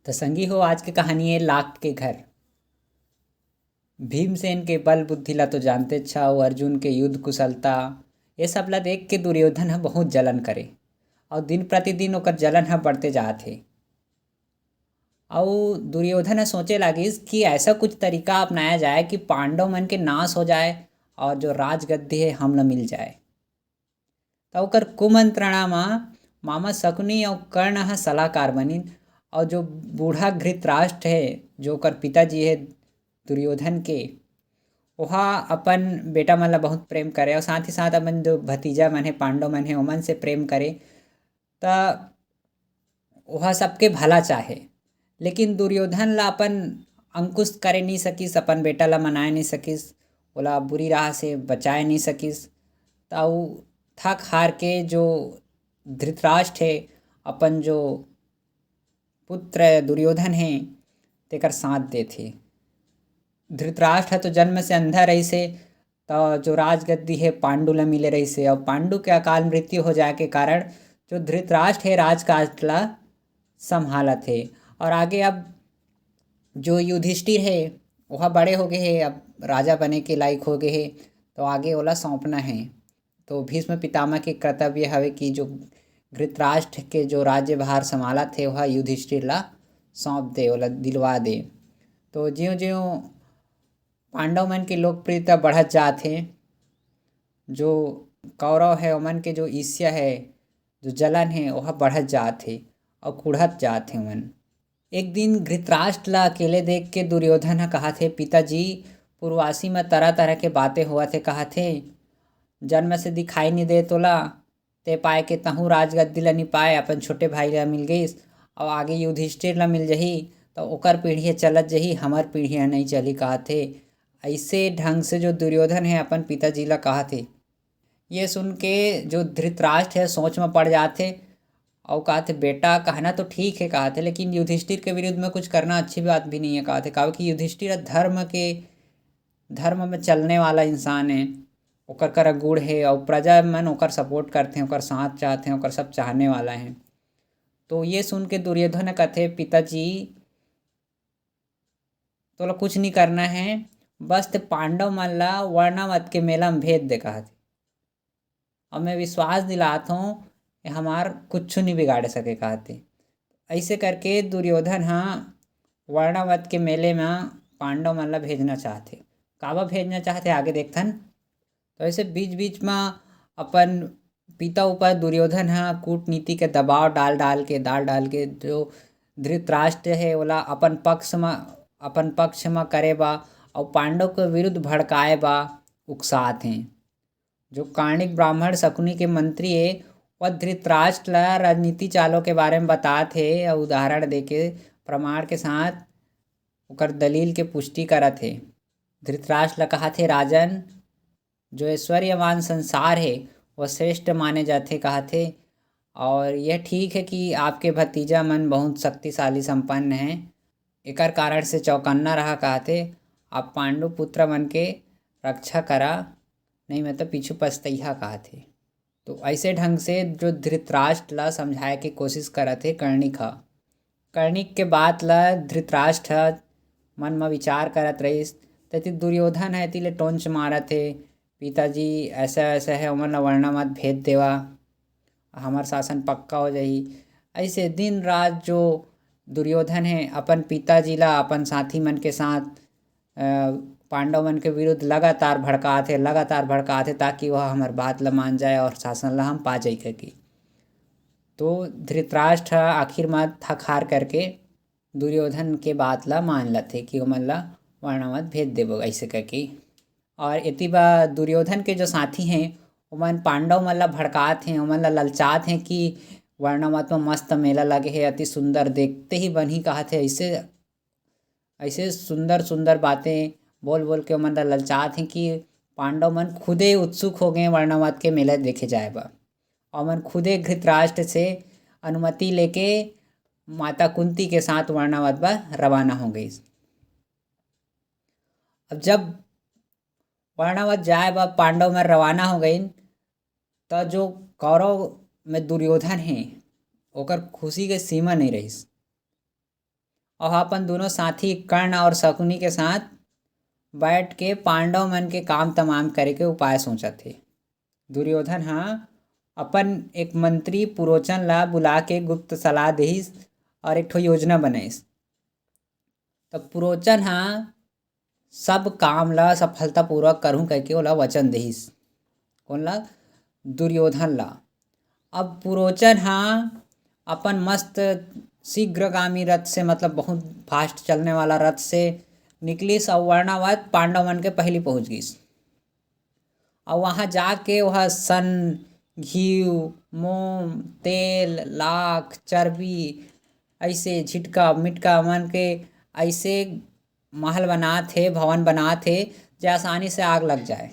तो संगी हो, आज की कहानी है लाख के घर। भीमसेन के बल बुद्धि ला तो जानते छाओ, अर्जुन के युद्ध कुशलता ये सब ला देख के दुर्योधन ह बहुत जलन करे। और दिन प्रतिदिन ओकर जलन ह बढ़ते जात हे। और दुर्योधन ह सोचे लागिस कि ऐसा कुछ तरीका अपनाया जाए कि पांडव मन के नाश हो जाए और जो राजगद्दी है हम ला मिल जाए। तो ओकर कुमंत्रणा मामा शकुनी और कर्ण ह सलाहकार बनिन। और जो बूढ़ा धृतराष्ट्र है, जो ओकर पिताजी है दुर्योधन के, ओहा अपन बेटा मन ला बहुत प्रेम करे और साथ ही साथ अपन जो भतीजा मन है पांडव मन है ओमन से प्रेम करे। त ओहा सबके भला चाहे, लेकिन दुर्योधन ला अपन अंकुश करे नहीं सकिस, अपन बेटा ला मनाए नहीं सकिस, ओला बुरी राह से बचाए नहीं सकिस। तो थक हार के जो धृतराष्ट्र है अपन जो पुत्र दुर्योधन है तेकर साथ देथे। धृतराष्ट्र ह तो जन्म से अंधा रहिसे, तो जो राजगद्दी है पांडु ला मिले रहिसे और पांडु के अकाल मृत्यु हो जाए के कारण जो धृतराष्ट्र है राजकाज ला संभालत है। और आगे अब जो युधिष्ठिर है वह बड़े हो गए हैं, अब राजा बने के लायक हो गए हैं, तो आगे ओला सौंपना है। तो भीष्म पितामह के कर्तव्य हवे कि जो धृतराष्ट्र के जो राज्यभार संभालत थे वह युधिष्ठिर ला सौंप दे, ओला दिलवा दे। तो ज्यों ज्यों पांडव मन की लोकप्रियता बढ़त जात है, जो कौरव है ओमन के जो ईर्ष्या है, जो जलन है वह बढ़त जात है और कुढ़त जात है मन। एक दिन धृतराष्ट्र ला अकेले देख के दुर्योधन ह कहा थे, पिताजी पूर्वासी में तरह तरह के बातें हुआ थे, कहा थे जन्म से दिखाई नहीं दे तोला, ते पाए के तहूँ राजगद्दी ला नहीं पाए, अपन छोटे भाई ला मिल गईस और आगे युधिष्ठिर ला मिल जही तो ओकर पीढ़ी चलत जही, हमर पीढ़ी नहीं चली, कहा थे। ऐसे ढंग से जो दुर्योधन है अपन पिताजी ला कहा थे। ये सुन के जो धृतराष्ट्र है सोच में पड़ जाते और कहा थे बेटा कहना तो ठीक है, कहा थे, लेकिन युधिष्ठिर के विरुद्ध में कुछ करना अच्छी बात भी नहीं है, कहा थे। कहा कि युधिष्ठिर धर्म में चलने वाला इंसान है, ओकर करा गुण है और प्रजा मन ओकर सपोर्ट करते हैं, ओकर साथ चाहते हैं, ओकर सब चाहने वाला है। तो ये सुन के दुर्योधन कहते पिताजी तो कुछ नहीं करना है, बस ते पांडव मन ला वर्णावत के मेला में भेज दे, कहा थे। और मैं विश्वास दिलाता हूँ हमार कुछ नहीं बिगाड़ सके, कहा थे। ऐसे करके दुर्योधन हाँ वर्णावत के मेले में पांडव मन ला भेजना चाहते। काबा भेजना चाहते आगे देखथन। तो ऐसे बीच बीच में अपन पिता ऊपर दुर्योधन हाँ कूटनीति के दबाव डाल डाल के जो धृतराष्ट्र है ओला अपन पक्ष में करे बा और पांडव के विरुद्ध भड़काए बा उकसात हैं। जो कार्णिक ब्राह्मण शकुनी के मंत्री है वह धृतराष्ट्र ला राजनीति चालों के बारे में बतात है और उदाहरण देके प्रमाण के साथ ओकर दलील के पुष्टि करत है। धृतराष्ट्र ला कहा थे राजन, जो ऐश्वर्यवान संसार है वह श्रेष्ठ माने जाते, कहा थे। और यह ठीक है कि आपके भतीजा मन बहुत शक्तिशाली संपन्न हैं, एकर कारण से चौकन्ना रहा, कहा थे। आप पांडु पुत्र मन के रक्षा करा, नहीं मतलब पीछू पछतैहा, कहा थे। तो ऐसे ढंग से जो धृतराष्ट्र ला समझाए के कोशिश करत थे कर्णिक के बात ला धृतराष्ट्र मन में विचार करत रहिस। तति दुर्योधन है तिले टोंच मारत है, पिताजी ऐसा ऐसा है ओमन ला वर्णा मत भेज देवा, हमार शासन पक्का हो जाही। ऐसे दिन रात जो दुर्योधन है अपन पिताजी ला अपन साथी मन के साथ पांडव मन के विरुद्ध लगातार भड़का थे ताकि वह हमार बात ला मान जाए और शासन ला हम पा जाई करके। तो धृतराष्ट्र आखिर में थक हार करके दुर्योधन के बात ला मान लथे कि ओमन ला वर्णावत भेज देबो ऐसे करके। और इति बा दुर्योधन के जो साथी हैं ओमन पांडव मन ला भड़कात हैं, ओमन ला ललचात हैं कि वर्णावत में मस्त मेला लगे है, अति सुंदर देखते ही बनी, कहा थे। ऐसे ऐसे सुंदर सुंदर बातें बोल बोल के ओमन ला ललचात हैं कि पांडव मन खुदे उत्सुक हो गए वर्णावत के मेला देखे जाए बा। और मन खुदे धृतराष्ट्र से अनुमति लेके माता कुंती के साथ वर्णावत बा रवाना हो गई। अब जब वर्णावत जाए बा पांडव में रवाना हो गई तो जो कौरव में दुर्योधन है ओकर खुशी के सीमा नहीं रहीस। और अपन दोनों साथी कर्ण और शकुनी के साथ बैठ के पांडव मन के काम तमाम करे के उपाय सोचत थे। दुर्योधन हाँ अपन एक मंत्री पुरोचन ला बुला के गुप्त सलाह देहिस और एक ठो योजना बनाइस। तब पुरोचन हाँ सब काम ला सफलतापूर्वक करहूँ कहिके ओला वचन देहिस। कौन ला? दुर्योधन ला। अब पुरोचन हाँ अपन मस्त शीघ्रगामी रथ से, मतलब बहुत फास्ट चलने वाला रथ से निकलिस और वर्णावत पांडव मन के पहली पहुंच गईस। और वहाँ जाके वह सन, घी, मोम, तेल, लाख, चर्बी ऐसे झिटका मिटका मन के ऐसे महल बना थे, भवन बना थे जो आसानी से आग लग जाए।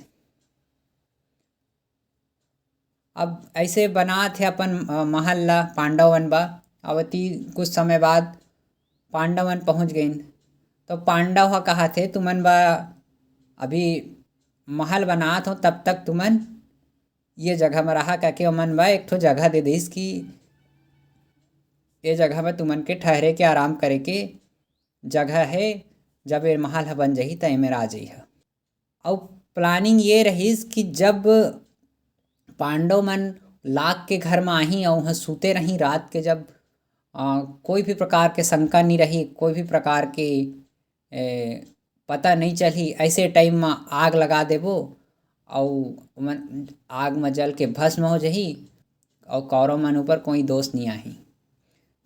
अब ऐसे बना थे अपन महल ला पांडवन बा। अवती कुछ समय बाद पांडवन पहुँच गईन। तो पांडव ह कहा थे तुमन बा अभी महल बनात हो तब तक तुमन ये जगह में रहा, करके ओमन बा एक ठो जगह दे दिस कि ये जगह में तुमन के ठहरे के आराम करे के जगह है। जब ये महल ह बन जाही त एमें आ जइहा। और प्लानिंग ये रहीस कि जब पांडव मन लाख के घर में आही और वहाँ सूते रही रात के, जब कोई भी प्रकार के शंका नहीं रही, कोई भी प्रकार के पता नहीं चली, ऐसे टाइम में आग लगा देबो और आग में जल के भस्म हो जही और कौरव मन ऊपर कोई दोष नहीं आही।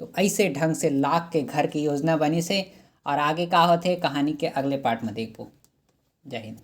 तो ऐसे ढंग से लाख के घर की योजना बनी से। और आगे का होथे कहानी के अगले पार्ट में देखबो। जय हिंद।